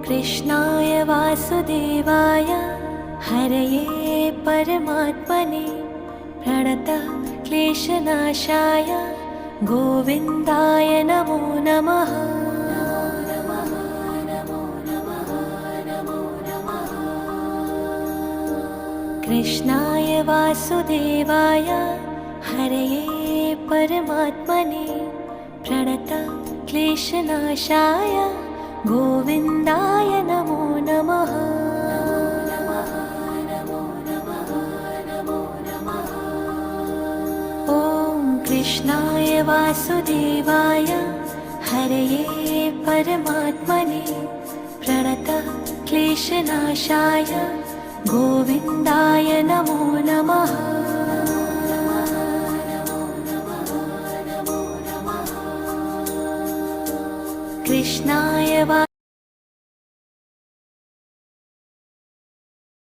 कृष्णाय वासुदेवाय हरये परमात्मने प्रणतः क्लेशनाशाय गोविन्दाय नमो नमः। कृष्णाय वासुदेवाय हरये परमात्मने प्रणतः क्लेशनाशाय गोविन्दाय नमो नमः। ॐ कृष्णाय वासुदेवाय हरये परमात्मने प्रणतः क्लेशनाशाय गोविन्दाय नमो नमः। कृष्णाय